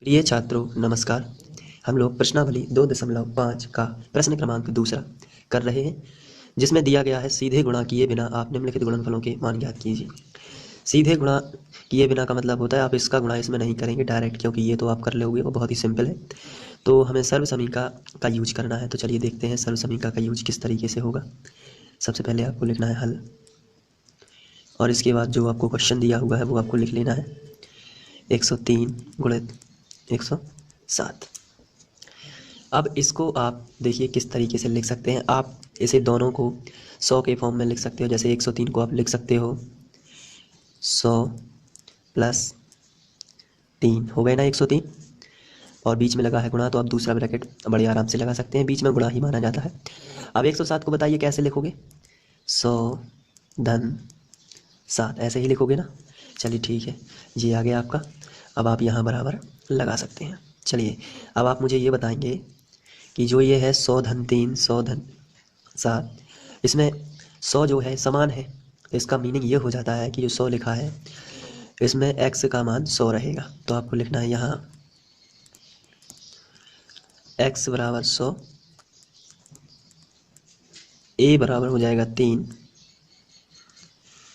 प्रिय छात्रों नमस्कार। हम लोग प्रश्नावली 2.5 का प्रश्न क्रमांक दूसरा कर रहे हैं, जिसमें दिया गया है सीधे गुणा किए बिना आप निम्नलिखित गुणनफलों के मान ज्ञात कीजिए। सीधे गुणा किए बिना का मतलब होता है आप इसका गुणा इसमें नहीं करेंगे डायरेक्ट, क्योंकि ये तो आप कर लोगे, वो बहुत ही सिंपल है। तो हमें सर्वसमीका का यूज करना है। तो चलिए देखते हैं सर्वसमीका का यूज किस तरीके से होगा। सबसे पहले आपको लिखना है हल, और इसके बाद जो आपको क्वेश्चन दिया हुआ है वो आपको लिख लेना है 103 गुणित 107। अब इसको आप देखिए किस तरीके से लिख सकते हैं। आप इसे दोनों को 100 के फॉर्म में लिख सकते हो। जैसे 103 को आप लिख सकते हो 100 प्लस 3 हो गए ना 103, और बीच में लगा है गुणा, तो आप दूसरा ब्रैकेट बड़े आराम से लगा सकते हैं, बीच में गुणा ही माना जाता है। अब 107 को बताइए कैसे लिखोगे, 100 धन 7 ऐसे ही लिखोगे ना। चलिए ठीक है, ये आ गया आपका। अब आप यहाँ बराबर लगा सकते हैं। चलिए अब आप मुझे ये बताएंगे कि जो ये है 100 धन 3 100 धन 7, इसमें 100 जो है समान है, तो इसका मीनिंग ये हो जाता है कि जो 100 लिखा है इसमें x का मान 100 रहेगा। तो आपको लिखना है यहाँ x बराबर 100, a बराबर हो जाएगा 3,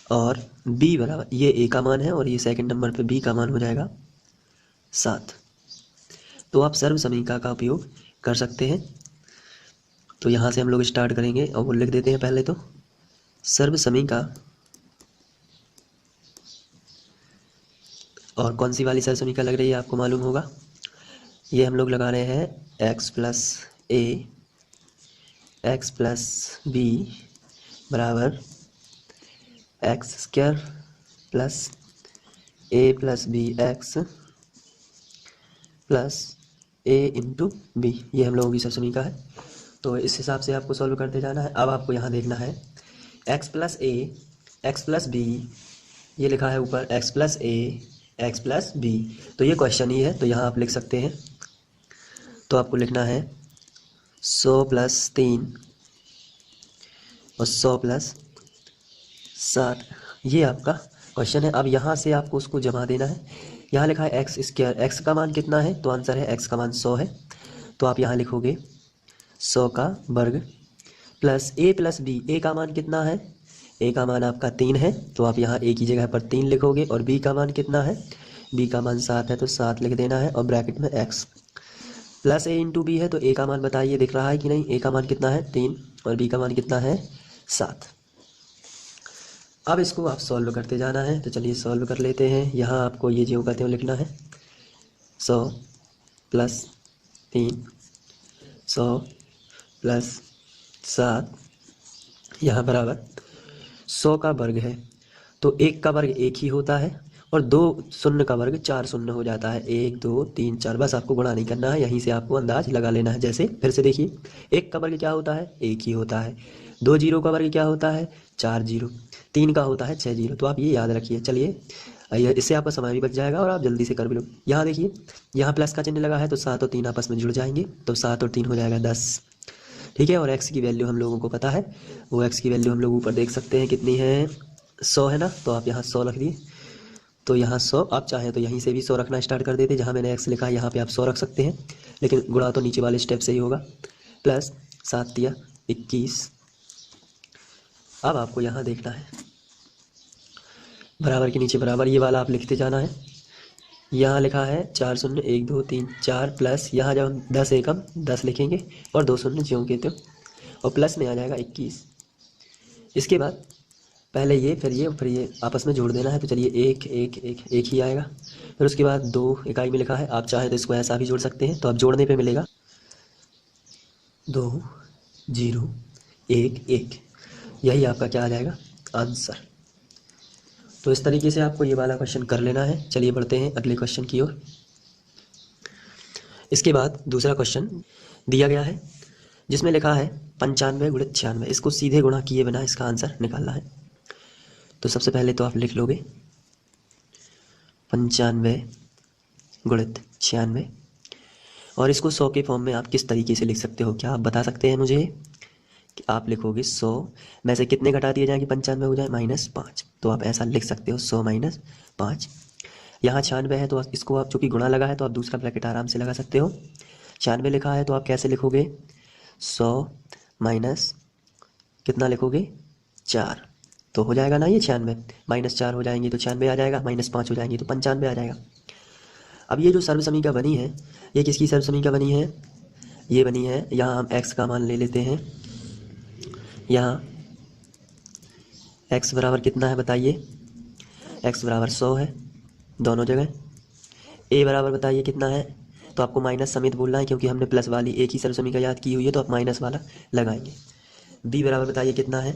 और b बराबर, ये a का मान है और ये सेकंड नंबर पे b का मान हो जाएगा 7। तो आप सर्व समीका का उपयोग कर सकते हैं। तो यहाँ से हम लोग स्टार्ट करेंगे और वो लिख देते हैं पहले तो सर्व समीका। और कौन सी वाली सर्व समीका लग रही है आपको मालूम होगा, ये हम लोग लगा रहे हैं x प्लस ए एक्स प्लस बी बराबर एक्स स्क्वायर प्लस ए प्लस बी एक्स प्लस ए इंटू बी, ये हम लोगों की सर्व समीका है। तो इस हिसाब से आपको सॉल्व करते जाना है। अब आपको यहाँ देखना है x प्लस ए एक्स प्लस बी, ये लिखा है ऊपर x प्लस ए एक्स प्लस बी, तो ये क्वेश्चन ही है, तो यहाँ आप लिख सकते हैं। तो आपको लिखना है 100 प्लस 3 और 100 प्लस 7, ये आपका क्वेश्चन है। अब यहाँ से आपको उसको जमा देना है। यहाँ लिखा है एक्स स्क्वायर, एक्स का मान कितना है, तो आंसर है एक्स का मान 100 है। तो आप यहाँ लिखोगे 100 का वर्ग प्लस ए प्लस बी, ए का मान कितना है, ए का मान आपका 3 है, तो आप यहाँ ए की जगह पर 3 लिखोगे, और बी का मान कितना है, बी का मान 7 है, तो 7 लिख देना है, और ब्रैकेट में एक्स प्लस ए इंटू बी है। तो ए का मान बताइए दिख रहा है कि नहीं, ए का मान कितना है 3 और बी का मान कितना है 7। अब इसको आप सॉल्व करते जाना है। तो चलिए सॉल्व कर लेते हैं। यहाँ आपको ये जो कहते हैं लिखना है 100 प्लस 3 100 प्लस 7, यहाँ बराबर 100 का वर्ग है, तो 1 का वर्ग 1 ही होता है, और 2 शून्य का वर्ग 4 शून्य हो जाता है। 1 2 3 4, बस आपको गुणा नहीं करना है, यहीं से आपको अंदाज लगा लेना है। जैसे फिर से देखिए, 1 का वर्ग क्या होता है, 1 ही होता है। 2 जीरो का वर्ग क्या होता है, 4 जीरो। 3 का होता है 6 जीरो। तो आप ये याद रखिए। चलिए इससे आपका समय भी बच जाएगा और आप जल्दी से कर भी लो। यहाँ देखिए, यहाँ प्लस का चिन्ह लगा है, तो 7 और 3 आपस में जुड़ जाएंगे, तो 7 और 3 हो जाएगा 10। ठीक है, और x की वैल्यू हम लोगों को पता है, वो x की वैल्यू हम लोग ऊपर देख सकते हैं कितनी है, 100 है ना। तो आप यहाँ 100 रख दिए। तो यहाँ 100, आप चाहें तो यहीं से भी 100 रखना स्टार्ट कर देते, जहाँ मैंने x लिखा है यहाँ पे आप 100 रख सकते हैं, लेकिन गुणा तो नीचे वाले स्टेप से ही होगा। प्लस 7 तिया 21। अब आपको यहाँ देखना है बराबर के नीचे बराबर, ये वाला आप लिखते जाना है। यहाँ लिखा है 4 शून्य 1 2 3 4, प्लस यहाँ जब हम 10 एकम 10 लिखेंगे, और 2 शून्य ज्यों के त्यों, और प्लस में आ जाएगा 21। इसके बाद पहले ये फिर ये आपस में जोड़ देना है। तो चलिए 1 1 1 1 ही आएगा। फिर उसके बाद 2 इकाई में लिखा है, आप चाहें तो इसको ऐसा भी जोड़ सकते हैं, तो आप जोड़ने पे मिलेगा 2 0 1 1, यही आपका क्या आ जाएगा आंसर। तो इस तरीके से आपको ये वाला क्वेश्चन कर लेना है। चलिए बढ़ते हैं अगले क्वेश्चन की ओर। इसके बाद दूसरा क्वेश्चन दिया गया है, जिसमें लिखा है 95 गुणित 96, इसको सीधे गुणा किए बिना इसका आंसर निकालना है। तो सबसे पहले तो आप लिख लोगे 95 गुणित 96, और इसको 100 के फॉर्म में आप किस तरीके से लिख सकते हो, क्या आप बता सकते हैं मुझे? कि आप लिखोगे 100 में से कितने घटा दिए जाएंगे 95 हो जाए -5, तो आप ऐसा लिख सकते हो 100 - 5। यहाँ 96 है तो इसको आप चूँकि गुणा लगा है तो आप दूसरा ब्रैकेट आराम से लगा सकते हो। 96 लिखा है तो आप कैसे लिखोगे, 100 माइनस कितना लिखोगे, 4, तो हो जाएगा ना ये 96, -4 हो जाएंगी तो 96 आ जाएगा, -5 हो जाएंगी तो 95 आ जाएगा। अब ये जो सर्वसमीका बनी है ये किसकी सर्वसमीका बनी है, ये बनी है, यहाँ हम x का मान ले लेते हैं। यहाँ x बराबर कितना है बताइए, x बराबर 100 है दोनों जगह। a बराबर बताइए कितना है, तो आपको माइनस समेत बोलना है क्योंकि हमने प्लस वाली एक ही सर्वसमीका याद की हुई है तो आप माइनस वाला लगाएंगे। b बराबर बताइए कितना है,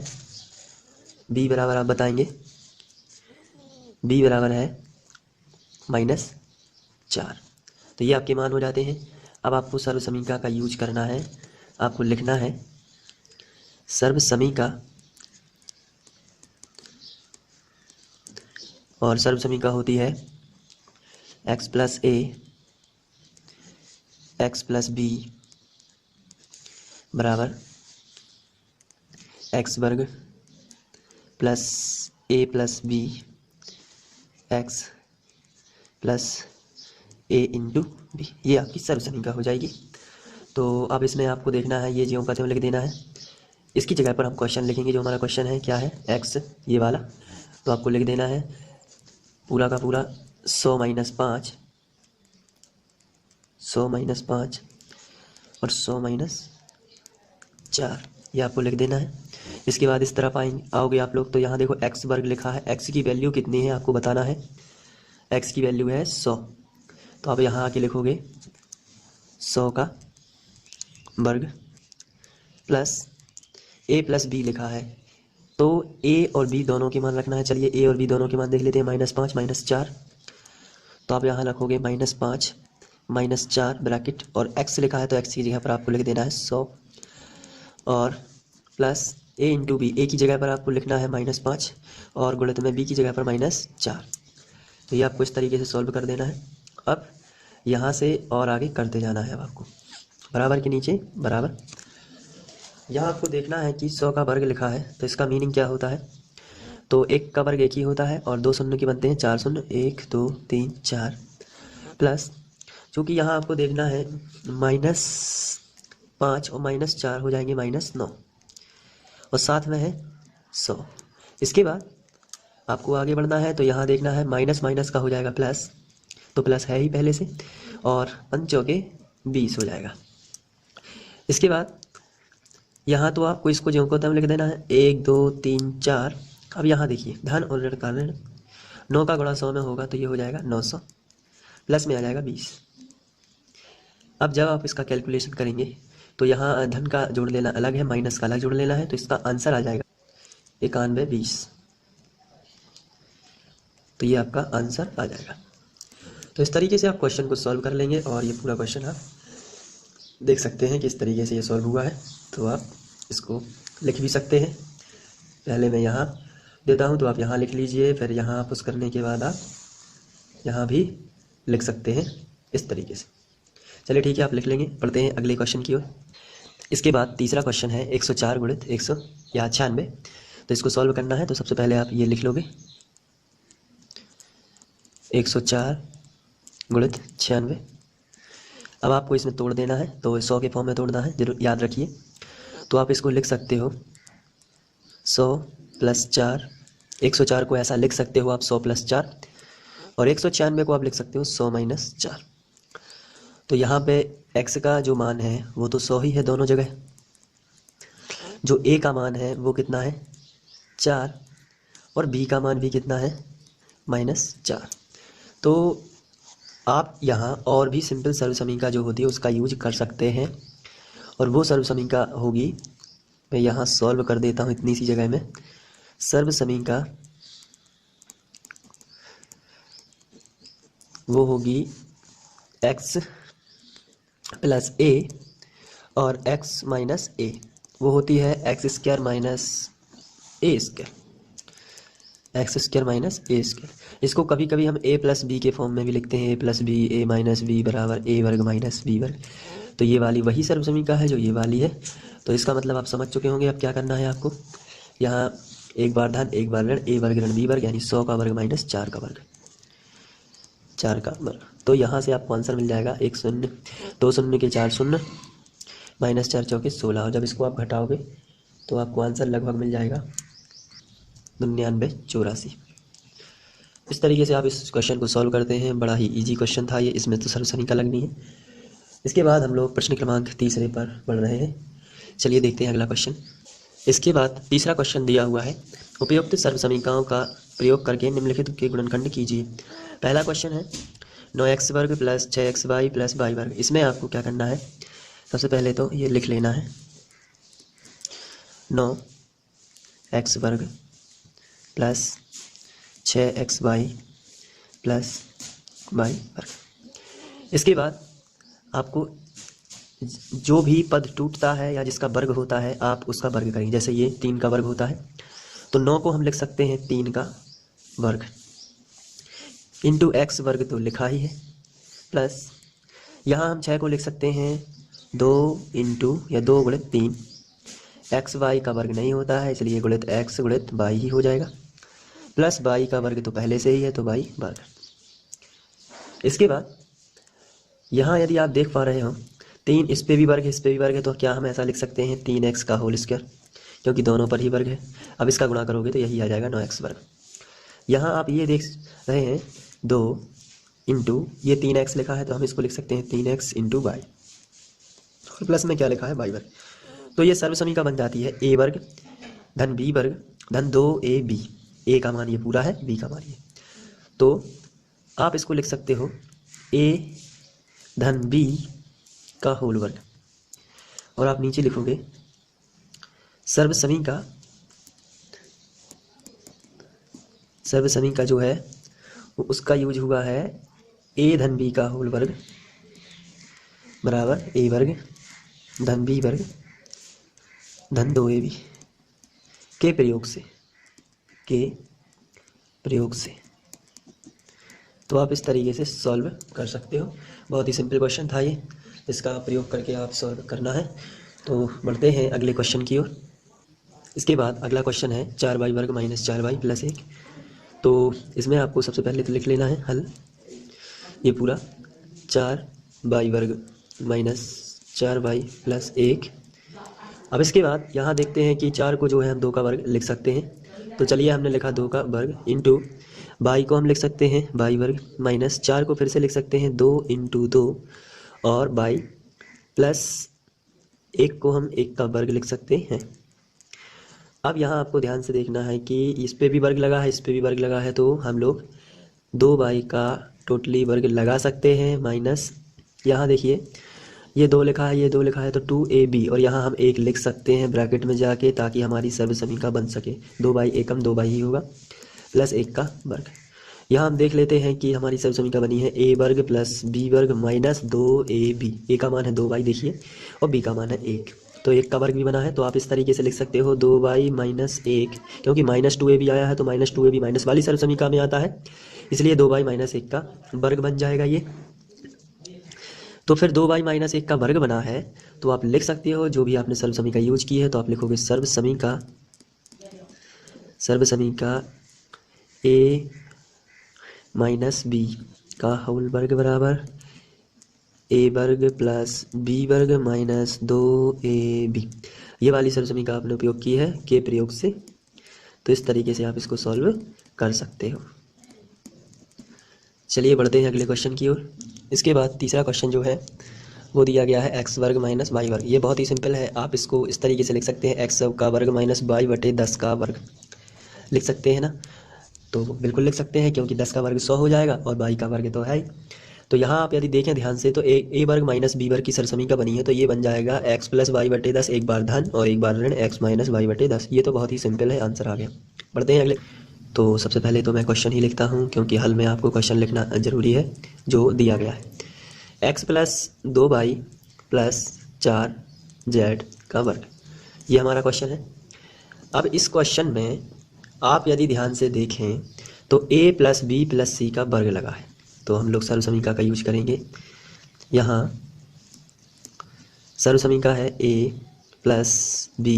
b बराबर आप बताएंगे, b बराबर है -4। तो ये आपके मान हो जाते हैं। अब आपको सर्वसमीका का यूज करना है, आपको लिखना है सर्वसमीका, और सर्वसमीका होती है x + a x + b बराबर x वर्ग plus a + b x + a × b, ये आपकी सर्वसमीका हो जाएगी। तो अब इसमें आपको देखना है, ये ज्यों का त्यों लिख देना है। इसकी जगह पर हम क्वेश्चन लिखेंगे, जो हमारा क्वेश्चन है क्या है, x ये वाला, तो आपको लिख देना है पूरा का पूरा 100 - 5, 100 - 5 और 100 - 4, ये आपको लिख देना है। इसके बाद इस तरफ आओगे आप लोग तो यहाँ देखो x वर्ग लिखा है, x की वैल्यू कितनी है आपको बताना है, x की वैल्यू है 100, तो आप यहाँ आके लिखोगे 100 का वर्ग प्लस a + b लिखा है, तो a और b दोनों के मान रखना है। चलिए a और b दोनों के मान देख लेते हैं, -5 - 4, तो आप यहाँ रखोगे -5 - 4 ब्रैकेट, और x लिखा है तो x की जगह पर आपको लिख देना है 100, और प्लस a × b, a की जगह पर आपको लिखना है -5 और गुणित में b की जगह पर -4। तो ये आपको इस तरीके से सॉल्व कर देना है। अब यहाँ से और आगे करते जाना है। अब आपको बराबर के नीचे बराबर, यहाँ आपको देखना है कि 100 का वर्ग लिखा है तो इसका मीनिंग क्या होता है, तो 1 का वर्ग 1 ही होता है और 2 शून्य के बनते हैं 4 शून्य, 1 2 3 4, प्लस चूँकि यहाँ आपको देखना है -5 और -4 हो जाएंगे -9, और साथ में है 100। इसके बाद आपको आगे बढ़ना है तो यहाँ देखना है माइनस माइनस का हो जाएगा प्लस, तो प्लस है ही पहले से, और 5 चौके 20 हो जाएगा। इसके बाद यहाँ तो आपको इसको ज्यों को त्यों लिख देना है, 1 2 3 4। अब यहाँ देखिए धन और ऋण का ऋण, 9 का गुणा 100 में होगा तो ये हो जाएगा 900, प्लस में आ जाएगा 20। अब जब आप इसका कैलकुलेशन करेंगे तो यहाँ धन का जोड़ लेना अलग है, माइनस का अलग जोड़ लेना है, तो इसका आंसर आ जाएगा 9120। तो ये आपका आंसर आ जाएगा। तो इस तरीके से आप क्वेश्चन को सॉल्व कर लेंगे, और ये पूरा क्वेश्चन आप देख सकते हैं कि इस तरीके से ये सॉल्व हुआ है। तो आप इसको लिख भी सकते हैं, पहले मैं यहाँ देता हूँ तो आप यहाँ लिख लीजिए, फिर यहाँ आप उस करने के बाद आप यहाँ भी लिख सकते हैं इस तरीके से। चलिए ठीक है, आप लिख लेंगे। पढ़ते हैं अगले क्वेश्चन की ओर। इसके बाद तीसरा क्वेश्चन है 104 गुणित 196, तो इसको सॉल्व करना है। तो सबसे पहले आप ये लिख लोगे 104 गुणित 96। अब आपको इसमें तोड़ देना है, तो 100 के फॉर्म में तोड़ना है, जरूर याद रखिए। तो आप इसको लिख सकते हो 100 + 4, 104 को ऐसा लिख सकते हो आप 100 + 4, और 196 को आप लिख सकते हो 100 - 4। तो यहाँ पे x का जो मान है वो तो 100 ही है दोनों जगह, जो a का मान है वो कितना है 4, और b का मान भी कितना है -4। तो आप यहाँ और भी सिंपल सर्वसमीका जो होती है उसका यूज कर सकते हैं, और वो सर्वसमीका होगी, मैं यहाँ सॉल्व कर देता हूँ इतनी सी जगह में। सर्वसमीका वो होगी x + a और x - a, वो होती है x² - a², x² - a²। इसको कभी कभी हम a + b के फॉर्म में भी लिखते हैं, a + b, a - b बराबर a वर्ग - b वर्ग। तो ये वाली वही सर्वसमीका है जो ये वाली है। तो इसका मतलब आप समझ चुके होंगे। अब क्या करना है आपको, यहाँ एक बार धन एक बार ऋण, a वर्ग ऋण b वर्ग, यानी 100 का वर्ग - 4 का वर्ग। 4 का वर्ग। तो यहाँ से आपको आंसर मिल जाएगा 1 शून्य, 2 शून्य के 4 शून्य, -4 चौके 16। और जब इसको आप घटाओगे तो आपको आंसर लगभग मिल जाएगा 9984। इस तरीके से आप इस क्वेश्चन को सॉल्व करते हैं। बड़ा ही इजी क्वेश्चन था ये, इसमें तो सर्वसमीका लगनी है। इसके बाद हम लोग प्रश्न क्रमांक 3 पर बढ़ रहे हैं। चलिए देखते हैं अगला क्वेश्चन। इसके बाद तीसरा क्वेश्चन दिया हुआ है, उपयुक्त सर्वसमीकाओं का प्रयोग करके निम्नलिखित के गुणनखंड कीजिए। पहला क्वेश्चन है 9x वर्ग प्लस 6xy प्लस y वर्ग। इसमें आपको क्या करना है, सबसे पहले तो ये लिख लेना है 9x वर्ग प्लस 6xy प्लस y वर्ग। इसके बाद आपको जो भी पद टूटता है या जिसका वर्ग होता है आप उसका वर्ग करेंगे। जैसे ये 3 का वर्ग होता है तो 9 को हम लिख सकते हैं 3 का वर्ग, इंटू x वर्ग तो लिखा ही है, प्लस यहाँ हम 6 को लिख सकते हैं 2 इंटू या 2 गुणित 3, एक्स वाई का वर्ग नहीं होता है इसलिए गुणित x गुणित y ही हो जाएगा, प्लस y का वर्ग तो पहले से ही है तो y वर्ग। इसके बाद यहाँ यदि आप देख पा रहे हो 3 इस पे भी वर्ग है इस पे भी वर्ग है, तो क्या हम ऐसा लिख सकते हैं 3x का होल स्क्वायर, क्योंकि दोनों पर ही वर्ग है। अब इसका गुणा करोगे तो यही आ जाएगा 9x वर्ग। यहाँ आप ये देख रहे हैं 2 इंटू ये 3x लिखा है तो हम इसको लिख सकते हैं 3x इंटू वाई, और प्लस में क्या लिखा है y वर्ग। तो ये सर्वसमीका बन जाती है a वर्ग धन b वर्ग धन 2ab। a का मान ये पूरा है, b का मान ये, तो आप इसको लिख सकते हो a धन b का होल वर्ग। और आप नीचे लिखोगे सर्वसमीका जो है वो उसका यूज हुआ है a धन b का होल वर्ग बराबर a वर्ग धन b वर्ग धन 2ab के प्रयोग से। तो आप इस तरीके से सॉल्व कर सकते हो। बहुत ही सिंपल क्वेश्चन था ये, इसका प्रयोग करके आप सॉल्व करना है। तो बढ़ते हैं अगले क्वेश्चन की ओर। इसके बाद अगला क्वेश्चन है 4y वर्ग माइनस 4y प्लस 1। तो इसमें आपको सबसे पहले तो लिख लेना है हल, ये पूरा 4y वर्ग माइनस 4y प्लस 1। अब इसके बाद यहाँ देखते हैं कि 4 को जो है हम 2 का वर्ग लिख सकते हैं। तो चलिए हमने लिखा 2 का वर्ग इंटू y को हम लिख सकते हैं y वर्ग माइनस 4 को फिर से लिख सकते हैं 2 इंटू 2 और y प्लस 1 को हम 1 का वर्ग लिख सकते हैं। अब यहाँ आपको ध्यान से देखना है कि इस पे भी वर्ग लगा है इस पे भी वर्ग लगा है, तो हम लोग 2y का टोटली वर्ग लगा सकते हैं माइनस यहाँ देखिए ये 2 लिखा है ये 2 लिखा है तो 2ab, और यहाँ हम 1 लिख सकते हैं ब्रैकेट में जाके ताकि हमारी सर्वसमीका बन सके। 2y एकम 2y ही होगा प्लस 1 का वर्ग। यहाँ हम देख लेते हैं कि हमारी सर्वसमीका बनी है a वर्ग प्लस b वर्ग माइनस 2ab। a का मान है 2y देखिए और b का मान है 1, तो 1 का वर्ग भी बना है। तो आप इस तरीके से लिख सकते हो 2y माइनस 1, क्योंकि माइनस 2ab आया है तो माइनस 2ab माइनस वाली सर्वसमीका में आता है, इसलिए 2y माइनस 1 का वर्ग बन जाएगा ये। तो फिर 2y माइनस 1 का वर्ग बना है तो आप लिख सकते हो जो भी आपने सर्वसमीका यूज की है, तो आप लिखोगे सर्वसमीका a माइनस b का होल वर्ग बराबर a वर्ग प्लस b वर्ग माइनस 2ab। ये वाली सर्वसमीका आपने उपयोग की है के प्रयोग से। तो इस तरीके से आप इसको सॉल्व कर सकते हो। चलिए बढ़ते हैं अगले क्वेश्चन की ओर। इसके बाद तीसरा क्वेश्चन जो है वो दिया गया है x वर्ग माइनस y वर्ग। ये बहुत ही सिंपल है, आप इसको इस तरीके से लिख सकते हैं x का वर्ग माइनस y बटे 10 का वर्ग लिख सकते हैं ना, तो बिल्कुल लिख सकते हैं क्योंकि 10 का वर्ग 100 हो जाएगा और y का वर्ग तो है ही। तो यहाँ आप यदि देखें ध्यान से तो a वर्ग माइनस b वर्ग की सर्वसमीका बनी है, तो ये बन जाएगा x प्लस वाई बटे 10, एक बार धन और एक बार ऋण x माइनस वाई बटे 10। ये तो बहुत ही सिंपल है, आंसर आ गया। बढ़ते हैं अगले। तो सबसे पहले तो मैं क्वेश्चन ही लिखता हूँ क्योंकि हल में आपको क्वेश्चन लिखना ज़रूरी है जो दिया गया है। x plus 2y plus 4z का वर्ग, ये हमारा क्वेश्चन है। अब इस क्वेश्चन में आप यदि ध्यान से देखें तो a plus b plus c का वर्ग लगा है, तो हम लोग सर्वसमीका का यूज करेंगे। यहाँ सर्वसमीका है a प्लस b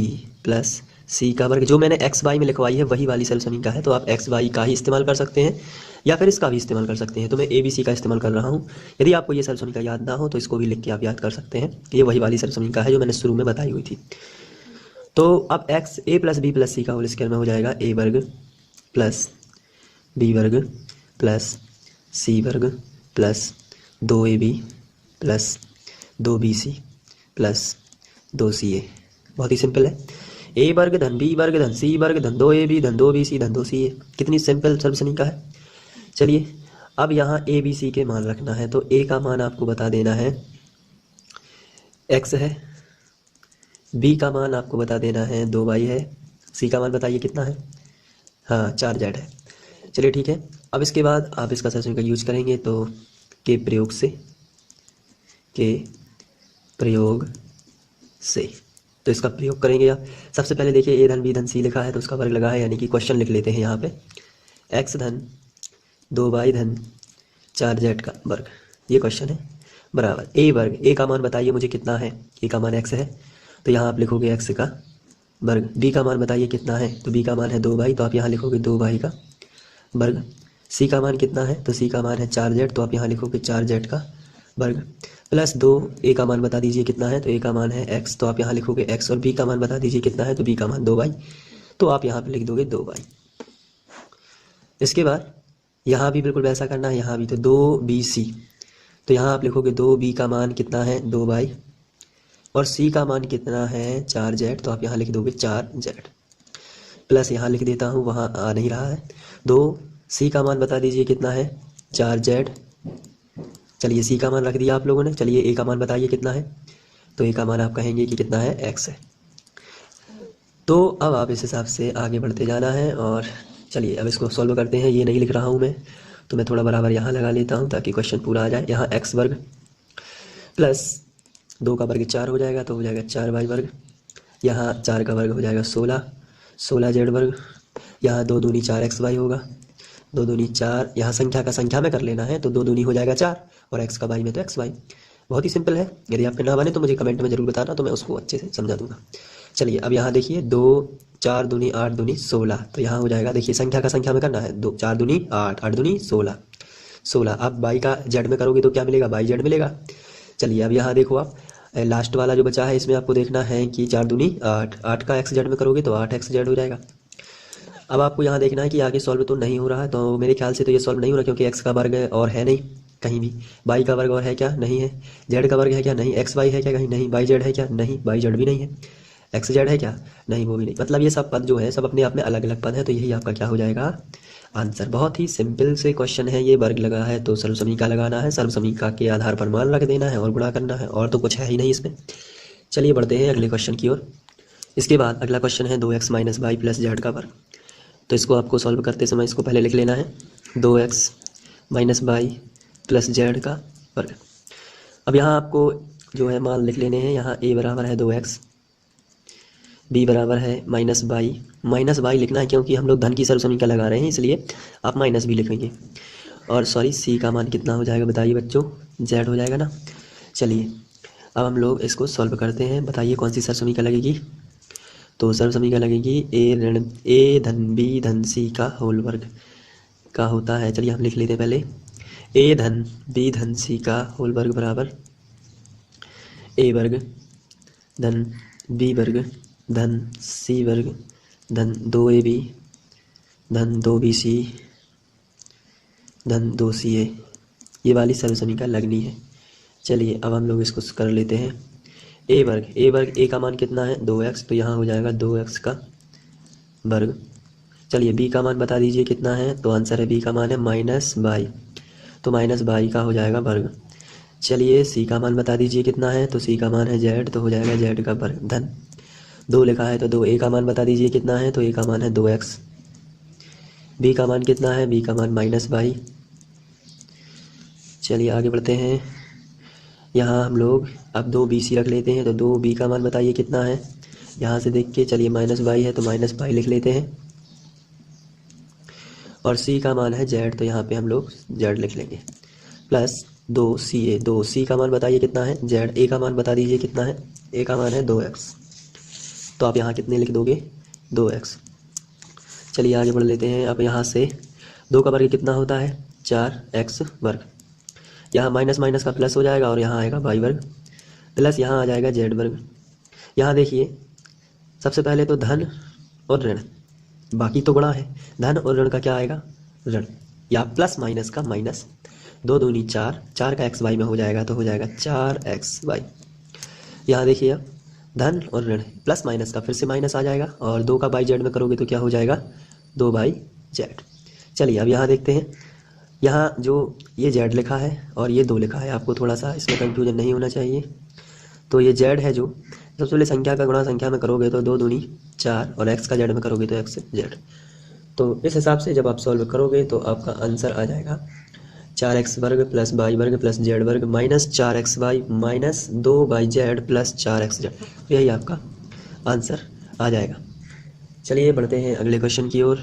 प्लस सी का वर्ग, जो मैंने एक्स वाई में लिखवाई है वही वाली सरल समीकरण है, तो आप एक्स वाई का ही इस्तेमाल कर सकते हैं या फिर इसका भी इस्तेमाल कर सकते हैं। तो मैं ए बी सी का इस्तेमाल कर रहा हूँ। यदि आपको ये सरल समीकरण याद ना हो तो इसको भी लिख के आप याद कर सकते हैं। ये वही वाली सरल समीकरण है जो मैंने शुरू में बताई हुई थी। तो अब एक्स ए प्लस बी प्लस सी का होल स्क्वायर में हो जाएगा ए वर्ग प्लस बी वर्ग प्लस सी वर्ग plus 2ab plus 2bc plus 2ca। बहुत ही सिंपल है। ए वर्ग धन बी वर्ग धन सी वर्ग धन 2ab धन 2bc धन 2ca। कितनी सिंपल सरल समीकरण है। चलिए अब यहाँ ए बी सी के मान रखना है। तो ए का मान आपको बता देना है x है, बी का मान आपको बता देना है 2y है, सी का मान बताइए कितना है, हाँ 4z है। चलिए ठीक है। अब इसके बाद आप इसका सरल समीकरण यूज करेंगे तो के प्रयोग से तो इसका प्रयोग करेंगे आप। सबसे पहले देखिए ए धन बी धन सी लिखा है तो उसका वर्ग लगा है, यानी कि क्वेश्चन लिख लेते हैं यहाँ पे x धन 2y धन 4z का वर्ग, ये क्वेश्चन है, बराबर ए वर्ग। ए का मान बताइए मुझे कितना है, ए का मान x है तो यहाँ आप लिखोगे x का वर्ग। बी का मान बताइए कितना है, तो बी का मान है 2y तो आप यहाँ लिखोगे 2y का वर्ग। सी का मान कितना है, तो सी का मान है 4z तो आप यहाँ लिखोगे 4z का वर्ग प्लस 2। ए का मान बता दीजिए कितना है, तो ए का मान है x तो आप यहाँ लिखोगे x, और बी का मान बता दीजिए कितना है, तो बी का मान 2y तो आप यहाँ पे लिख दोगे 2y। इसके बाद यहाँ भी बिल्कुल वैसा करना है, यहाँ भी तो 2bc तो यहाँ आप लिखोगे 2b का मान कितना है 2y और c का मान कितना है 4z तो आप यहाँ लिख दोगे 4z प्लस यहाँ लिख देता हूँ, वहाँ आ नहीं रहा है 2c का मान बता दीजिए कितना है 4z। चलिए सी का मान रख दिया आप लोगों ने। चलिए ए का मान बताइए कितना है, तो ए का मान आप कहेंगे कि कितना है x है। तो अब आप इस हिसाब से आगे बढ़ते जाना है और चलिए अब इसको सॉल्व करते हैं। ये नहीं लिख रहा हूँ मैं, तो मैं थोड़ा बराबर यहाँ लगा लेता हूँ ताकि क्वेश्चन पूरा आ जाए। यहाँ x वर्ग प्लस 2 का वर्ग 4 हो जाएगा तो हो जाएगा 4y वर्ग। यहाँ 4 का वर्ग हो जाएगा 16z वर्ग। यहाँ 2 दूनी 4xy होगा, 2 दूनी 4, यहाँ संख्या का संख्या में कर लेना है तो 2 दूनी हो जाएगा 4 और x का y में तो xy। बहुत ही सिंपल है। यदि आपके ना बने तो मुझे कमेंट में जरूर बताना, तो मैं उसको अच्छे से समझा दूंगा। चलिए अब यहाँ देखिए 2 4 दूनी 8 दूनी 16 तो यहाँ हो जाएगा, देखिए संख्या का संख्या में करना है, 2 4 दूनी 8 8 दूनी 16। आप बाई का जेड में करोगे तो क्या मिलेगा, बाई जेड मिलेगा। चलिए अब यहाँ देखो आप लास्ट वाला जो बचा है इसमें आपको देखना है कि 4 दूनी 8 8 का एक्स जेड में करोगे तो 8 एक्स जेड हो जाएगा। अब आपको यहाँ देखना है कि आगे सॉल्व तो नहीं हो रहा है, तो मेरे ख्याल से तो ये सॉल्व नहीं हो रहा क्योंकि एक्स का वर्ग और है नहीं कहीं भी, वाई का वर्ग और है क्या, नहीं है, जेड का वर्ग है क्या, नहीं, एक्स वाई है क्या, कहीं नहीं, वाई जेड है क्या, नहीं, वाई जेड भी नहीं है, एक्स जेड है क्या, नहीं, वो भी नहीं। मतलब ये सब पद जो है सब अपने आप में अलग अलग पद है, तो यही आपका क्या हो जाएगा आंसर। बहुत ही सिंपल से क्वेश्चन है ये, वर्ग लगा है तो सर्व समीकरण लगाना है, सर्व समीकरण के आधार पर मान रख देना है और गुणा करना है, और तो कुछ है ही नहीं इसमें। चलिए बढ़ते हैं अगले क्वेश्चन की ओर। इसके बाद अगला क्वेश्चन है 2x minus Y plus Z का वर्ग। तो इसको आपको सॉल्व करते समय इसको पहले लिख लेना है, 2x minus Y plus Z का वर्ग। अब यहाँ आपको जो है मान लिख लेने हैं। यहाँ a बराबर है 2x, b बराबर है माइनस वाई लिखना है क्योंकि हम लोग धन की सर्व समीकरण लगा रहे हैं, इसलिए आप माइनस भी लिखेंगे। और सॉरी c का मान कितना हो जाएगा बताइए बच्चों, z हो जाएगा ना। चलिए अब हम लोग इसको सॉल्व करते हैं, बताइए कौन सी सर्व समीकरण लगेगी। तो सर्व समीकरण लगेगी a धन b धन c का होल वर्ग का होता है। चलिए हम लिख लेते हैं पहले, a धन b धन c का होल वर्ग बराबर a वर्ग धन b वर्ग धन c वर्ग धन 2ab धन 2bc धन 2ca, ये वाली सर्व समीकरण लगनी है। चलिए अब हम लोग इसको कर लेते हैं। a वर्ग a का मान कितना है 2x, तो यहाँ हो जाएगा 2x का वर्ग। चलिए b का मान बता दीजिए कितना है, तो आंसर है b का मान है माइनस वाई, तो माइनस वाई का हो जाएगा वर्ग। चलिए c का मान बता दीजिए कितना है, तो c का मान है z, तो हो जाएगा z का वर्ग धन 2 लिखा है तो 2। a का मान बता दीजिए कितना है, तो a का मान है 2x। b का मान कितना है, b का मान माइनस वाई। चलिए आगे बढ़ते हैं। यहाँ हम लोग अब 2bc रख लेते हैं, तो 2b का मान बताइए कितना है, यहाँ से देख के। चलिए माइनस वाई है तो माइनस वाई लिख लेते हैं, और c का मान है z, तो यहाँ पे हम लोग z लिख लेंगे, प्लस 2ca। 2c का मान बताइए कितना है z। a का मान बता दीजिए कितना है, a का मान है 2x, तो आप यहाँ कितने लिख दोगे 2x। चलिए आगे बढ़ लेते हैं। अब यहाँ से 2 का वर्ग कितना होता है 4x वर्ग। यहाँ माइनस माइनस का प्लस हो जाएगा और यहाँ आएगा y वर्ग प्लस यहाँ आ जाएगा z वर्ग। यहाँ देखिए सबसे पहले तो धन और ऋण, बाकी तो गुणा है, धन और ऋण का क्या आएगा ऋण, या प्लस माइनस का माइनस। 2 दूनी 4, 4 का xy में हो जाएगा तो हो जाएगा 4xy। यहाँ देखिए अब धन और ऋण प्लस माइनस का फिर से माइनस आ जाएगा और 2 का बाई जेड में करोगे तो क्या हो जाएगा 2/z। चलिए अब यहाँ देखते हैं, यहाँ जो ये z लिखा है और ये 2 लिखा है, आपको थोड़ा सा इसमें कंफ्यूजन नहीं होना चाहिए। तो ये z है जो सबसे पहले संख्या का गुणा संख्या में करोगे तो 2 दूनी 4 और x का z में करोगे तो xz। तो इस हिसाब से जब आप सॉल्व करोगे तो आपका आंसर आ जाएगा 4x वर्ग प्लस y वर्ग प्लस z वर्ग minus 4xy minus 2/z plus 4xz। यही आपका आंसर आ जाएगा। चलिए बढ़ते हैं अगले क्वेश्चन की ओर।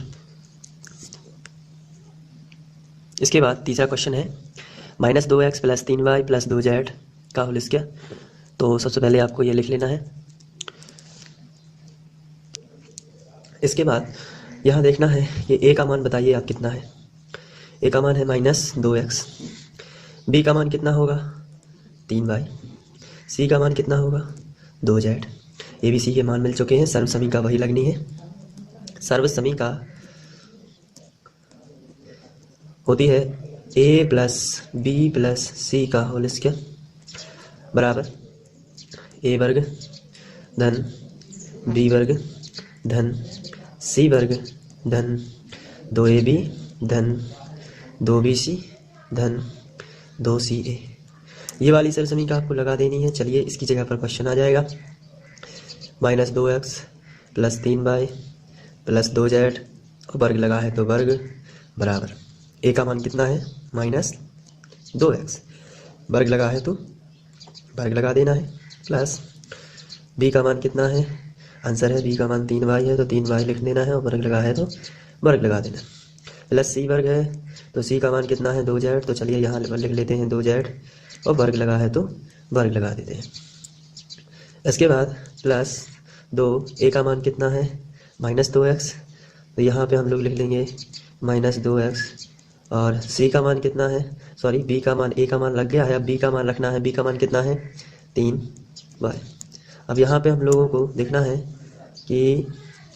इसके बाद तीसरा क्वेश्चन है -2x plus 3y plus 2z का होल स्क्वायर। तो सबसे पहले आपको ये लिख लेना है। इसके बाद यहाँ देखना है कि a का मान बताइए आप कितना है। a का मान है -2x, b का मान कितना होगा 3y, c का मान कितना होगा 2z। a b c के मान मिल चुके हैं, सर्वसमीका वही लगनी है। सर्वसमीका होती है a plus b plus c का होल स्क्वायर बराबर a वर्ग धन b वर्ग धन c वर्ग धन 2ab धन 2bc धन 2ca। ये वाली सर्वसमीका आपको लगा देनी है। चलिए इसकी जगह पर क्वेश्चन आ जाएगा -2x plus 3y plus 2z और वर्ग लगा है तो वर्ग बराबर a का मान कितना है -2x, वर्ग लगा है तो वर्ग लगा देना है, प्लस b का मान कितना है, आंसर है b का मान 3y है तो 3y लिख देना है और वर्ग लगा है तो वर्ग लगा देना, प्लस c वर्ग है तो c का मान कितना है 2z। तो चलिए यहाँ लिख लेते हैं 2z और वर्ग लगा है तो वर्ग लगा देते हैं। इसके बाद प्लस 2 a का मान कितना है -2x, तो यहाँ पे हम लोग लिख लेंगे -2x और c का मान कितना है, सॉरी b का मान, a का मान लग गया है, अब b का मान रखना है। b का मान कितना है 3y। अब यहाँ पे हम लोगों को देखना है कि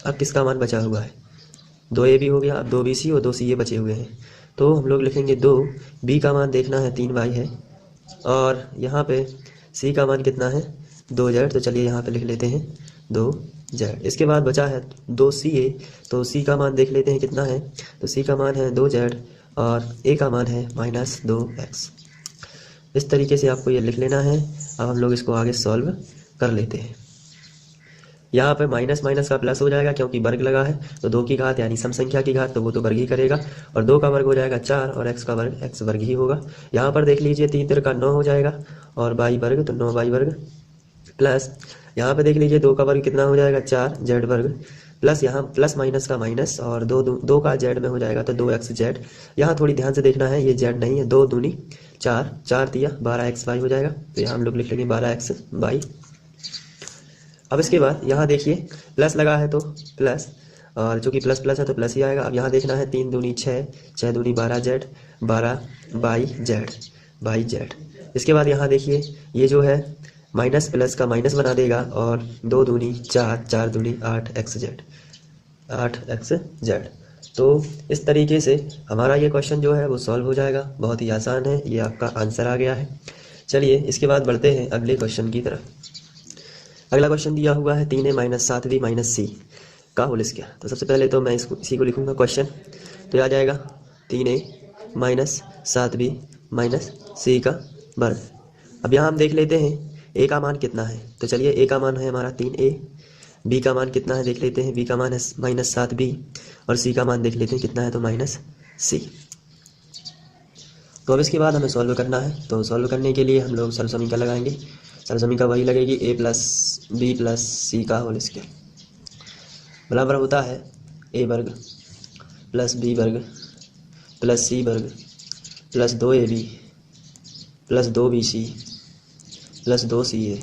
अब किसका मान बचा हुआ है, 2ab हो गया, अब 2bc और 2ca बचे हुए हैं। तो हम लोग लिखेंगे 2b का मान देखना है 3y है और यहाँ पे c का मान कितना है 2z। तो चलिए यहाँ पे लिख लेते हैं 2z। इसके बाद बचा है 2ca, तो c का मान देख लेते हैं कितना है, तो c का मान है 2z और a का मान है -2x। इस तरीके से आपको ये लिख लेना है। अब हम लोग इसको आगे सॉल्व कर लेते हैं। यहाँ पे माइनस माइनस का प्लस हो जाएगा क्योंकि वर्ग लगा है, तो 2 की घात यानी सम संख्या की घात, तो वो तो वर्ग ही करेगा और 2 का वर्ग हो जाएगा 4 और x का वर्ग x वर्ग ही होगा। यहाँ पर देख लीजिए 3 3 का 9 हो जाएगा और y वर्ग तो 9y वर्ग, प्लस यहाँ पे देख लीजिए 2 का वर्ग कितना हो जाएगा 4 z वर्ग, प्लस यहाँ प्लस माइनस का माइनस और 2 का z में हो जाएगा तो 2xz। यहाँ थोड़ी ध्यान से देखना है, ये z नहीं है, 2 दूनी 4, 4 तिया 12xy हो जाएगा, तो यहाँ हम लोग लिख लेंगे 12xy। अब इसके बाद यहाँ देखिए प्लस लगा है तो प्लस, और चूँकि प्लस प्लस है तो प्लस ही आएगा। अब यहाँ देखना है 3 दूनी 6, 6 दूनी 12z, 12/z। इसके बाद यहाँ देखिए ये जो है माइनस प्लस का माइनस बना देगा और 2 दूनी 4, 4 दूनी 8xz, 8xz। तो इस तरीके से हमारा ये क्वेश्चन जो है वो सॉल्व हो जाएगा। बहुत ही आसान है, ये आपका आंसर आ गया है। चलिए इसके बाद बढ़ते हैं अगले क्वेश्चन की तरफ। अगला क्वेश्चन दिया हुआ है 3a - 7b - c का होल स्क्वायर। तो सबसे पहले तो मैं इसी को लिखूंगा क्वेश्चन, तो आ जाएगा 3a - 7b - c का वर्ग। अब यहाँ हम देख लेते हैं a का मान कितना है, तो चलिए a का मान है हमारा 3a, b का मान कितना है देख लेते हैं, b का मान है -7b और c का मान देख लेते हैं कितना है तो -c। तो अब इसके बाद हमें सॉल्व करना है। तो सॉल्व करने के लिए हम लोग सर्वसमीका लगाएंगे। सर्वसमीका वही लगेगी a + b + c का होल स्क्वायर बराबर होता है a वर्ग प्लस b वर्ग प्लस c वर्ग plus 2ab plus 2bc plus 2ca।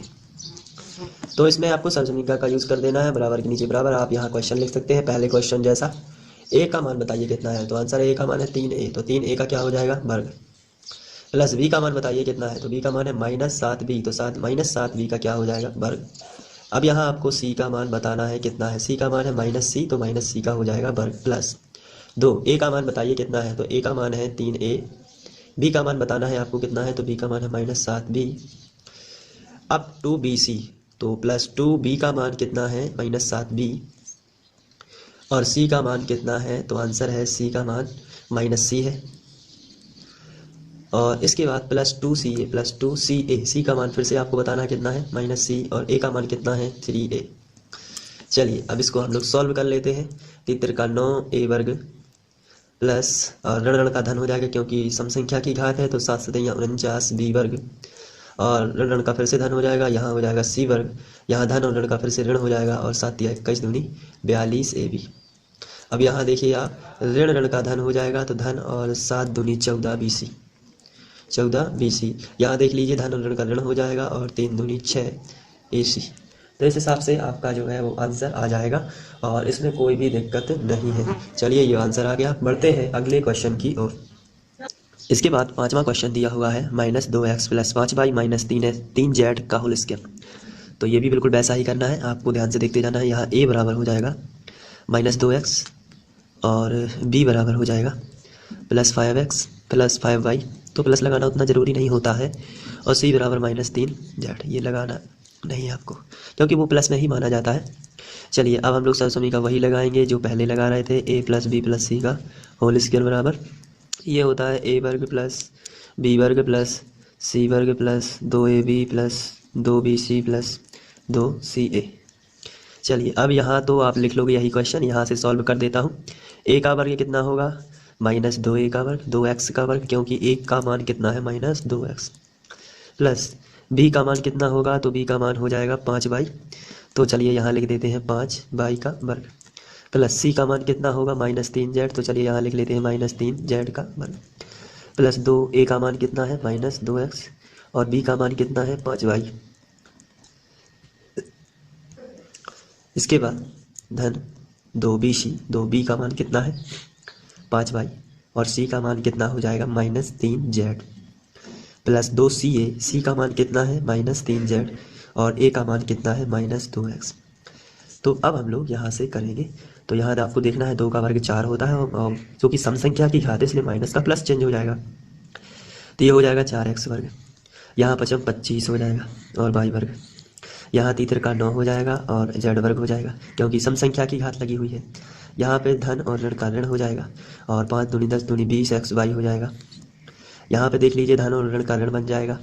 तो इसमें आपको सर्वसमीका का यूज़ कर देना है, बराबर के नीचे बराबर। आप यहाँ क्वेश्चन लिख सकते हैं पहले क्वेश्चन जैसा। ए का मान बताइए कितना है, तो आंसर ए का मान है 3a, तो 3a का क्या हो जाएगा वर्ग। प्लस बी का मान बताइए कितना है, तो बी का मान है -7b, तो -7b का क्या हो जाएगा वर्ग। अब यहाँ आपको सी का मान बताना है कितना है, सी का मान है -c, तो -c का हो जाएगा वर्ग प्लस 2। ए का मान बताइए कितना है, तो ए का मान है 3a। बी का मान बताना है आपको कितना है, तो बी का मान है -7b अप टू bc, तो +2b का मान कितना है -7b, और c का मान कितना है, तो आंसर है c का मान -c है। और इसके बाद +2ca, c का मान फिर से आपको बताना कितना है -c, और a का मान कितना है 3a। चलिए अब इसको हम लोग सॉल्व कर लेते हैं। 3 का 9a वर्ग प्लस, और ऋण ऋण का धन हो जाएगा क्योंकि सम संख्या की घात है, तो 7 सतैया 49b वर्ग, और ऋण ऋण का फिर से धन हो जाएगा, यहाँ हो जाएगा c वर्ग, यहाँ धन और ऋण का फिर से ऋण हो जाएगा, और 7 या 21 दूनी 42ab। अब यहाँ देखिए आप, ऋण ऋण का धन हो जाएगा तो धन, और 7 दूनी 14bc। यहाँ देख लीजिए धन और ऋण का ऋण हो जाएगा, और 3 दूनी 6ac। तो इस हिसाब से आपका जो है वो आंसर आ जाएगा, और इसमें कोई भी दिक्कत नहीं है। चलिए ये आंसर आ गया। बढ़ते हैं अगले क्वेश्चन की ओर। इसके बाद 5वां क्वेश्चन दिया हुआ है -2x + 5y - 3z का होल स्क्वायर। तो ये भी बिल्कुल वैसा ही करना है, आपको ध्यान से देखते जाना है। यहाँ a बराबर हो जाएगा -2x, और b बराबर हो जाएगा +5x + 5y, तो प्लस लगाना उतना ज़रूरी नहीं होता है, और c बराबर -3z, ये लगाना नहीं है आपको क्योंकि वो प्लस में ही माना जाता है। चलिए अब हम लोग सर्वसमीका वही लगाएंगे जो पहले लगा रहे थे, a + b + c का होल स्क्वायर बराबर, ये होता है a वर्ग प्लस b वर्ग प्लस c वर्ग plus 2ab plus 2bc plus 2ca। चलिए अब यहाँ तो आप लिख लोगे यही क्वेश्चन, यहाँ से सॉल्व कर देता हूँ। a का वर्ग कितना होगा -2a का वर्ग, 2x का वर्ग, क्योंकि a का मान कितना है -2x, प्लस b का मान कितना होगा, तो b का मान हो जाएगा 5y, तो चलिए यहाँ लिख देते हैं 5y का वर्ग, प्लस c का मान कितना होगा -3z, तो चलिए यहाँ लिख लेते हैं -3z का वर्ग, प्लस 2a का मान कितना है -2x, और b का मान कितना है 5y। इसके बाद धन 2bc, 2b का मान कितना है 5y, और c का मान कितना हो जाएगा -3z, प्लस 2ca, c का मान कितना है -3z, और a का मान कितना है -2x। तो अब हम लोग यहाँ से करेंगे, तो यहाँ आपको देखना है 2 का वर्ग 4 होता है, और जो कि सम संख्या की घात है इसलिए माइनस का प्लस चेंज हो जाएगा, तो ये हो जाएगा 4x वर्ग, यहाँ 5 25 हो जाएगा, और y वर्ग, यहाँ 3 का 9 हो जाएगा, और z वर्ग हो जाएगा क्योंकि सम संख्या की घात लगी हुई है। यहाँ पे धन और ऋण का ऋण हो जाएगा, और 5 दूनी 10 दूनी 20xy हो जाएगा। यहाँ पे देख लीजिए धन और ऋण का ऋण बन जाएगा,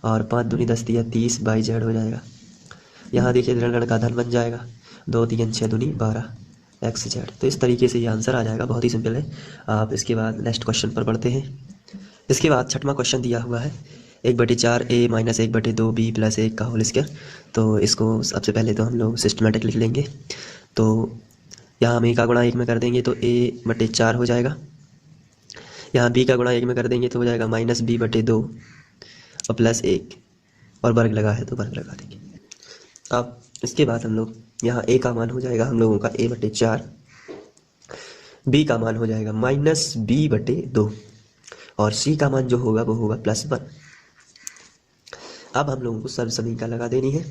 और 5 दूनी 10 या 30y हो जाएगा। यहाँ देखिए ऋण ऋण का धन बन जाएगा, 2 3 6 दूनी 12xz। तो इस तरीके से ये आंसर आ जाएगा, बहुत ही सिंपल है। आप इसके बाद नेक्स्ट क्वेश्चन पर बढ़ते हैं। इसके बाद 6वां क्वेश्चन दिया हुआ है 1/4a - 1/2b + 1 का होल स्क्वायर। तो इसको सबसे पहले तो हम लोग सिस्टमेटिक लिख लेंगे। तो यहाँ हम a का गुणा 1 में कर देंगे तो a/4 हो जाएगा, यहाँ b का गुणा 1 में कर देंगे तो हो जाएगा -b/2 और +1, और वर्ग लगा है तो वर्ग लगा देंगे। अब इसके बाद हम लोग यहाँ a का मान हो जाएगा हम लोगों का a/4, b का मान हो जाएगा -b/2, और c का मान जो होगा वो होगा +1। अब हम लोगों को सर्वसमीका लगा देनी है,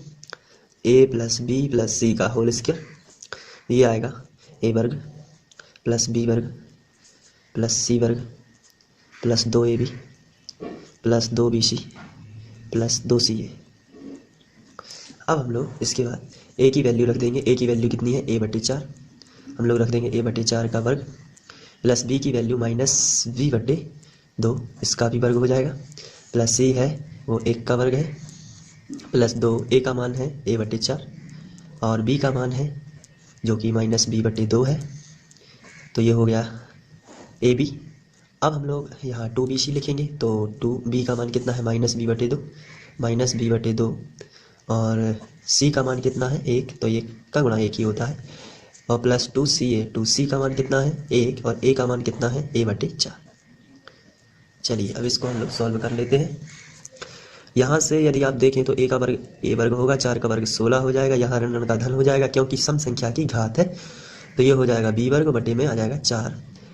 a + b + c का होल स्क्वायर, ये आएगा a वर्ग प्लस b वर्ग प्लस c वर्ग plus 2ab plus 2bc plus 2ca। अब हम लोग इसके बाद a की वैल्यू रख देंगे, a की वैल्यू कितनी है a/4, हम लोग रख देंगे a/4 का वर्ग, प्लस b की वैल्यू -b/2, इसका भी वर्ग हो जाएगा, प्लस c है वो 1 का वर्ग है, प्लस 2 a का मान है a/4, और b का मान है जो कि -b/2 है, तो ये हो गया ab। अब हम लोग यहाँ 2bc लिखेंगे, तो 2b का मान कितना है -b/2, और c का मान कितना है 1, तो 1 का गुणा 1 ही होता है, और प्लस 2c का मान कितना है 1, और a का मान कितना है a/4। चलिए अब इसको हम लोग सॉल्व कर लेते हैं। यहाँ से यदि आप देखें तो ए वर्ग होगा, 4 का वर्ग 16 हो जाएगा, यहाँ ऋण का धन हो जाएगा क्योंकि सम संख्या की घात है। तो ये हो जाएगा बी वर्ग बटे में आ जाएगा 4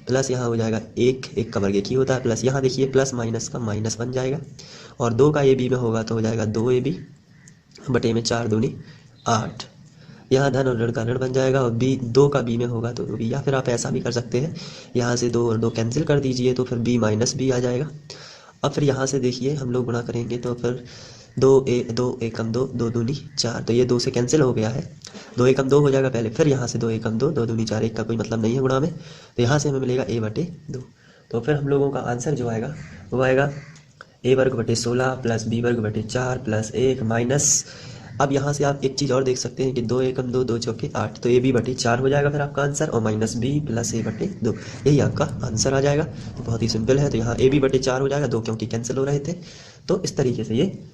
प्लस यहाँ हो जाएगा 1 का वर्ग 1 ही होता है, प्लस यहाँ देखिए प्लस माइनस का माइनस बन जाएगा, और 2 का ए बी में होगा तो हो जाएगा 2ab बटे में 4 दूनी 8। यहाँ धन और ऋण का ऋण बन जाएगा, और बी 2 का बी में होगा तो बी, या फिर आप ऐसा भी कर सकते हैं, यहाँ से 2 और 2 कैंसिल कर दीजिए तो फिर बी माइनस बी आ जाएगा। अब फिर यहाँ से देखिए हम लोग गुणा करेंगे तो फिर 2 एकम 2 2 दूनी 4, तो ये 2 से कैंसिल हो गया है, 2 एकम 2 हो जाएगा पहले, फिर यहाँ से 2 एकम 2 2 दूनी 4, 1 का कोई मतलब नहीं है गुणा में, तो यहाँ से हमें मिलेगा a बटे 2। तो फिर हम लोगों का आंसर जो आएगा वो आएगा a वर्ग बटे 16 प्लस b वर्ग बटे 4 प्लस 1 माइनस, अब यहाँ से आप एक चीज़ और देख सकते हैं कि 2 एकम 2 2 चौके 8, तो ए बी बटे 4 हो जाएगा फिर आपका आंसर, और माइनस बी प्लस ए बटे 2, यही आपका आंसर आ जाएगा। तो बहुत ही सिंपल है, तो यहाँ ए बी बटे 4 हो जाएगा, 2 क्योंकि कैंसिल हो रहे थे, तो इस तरीके से ये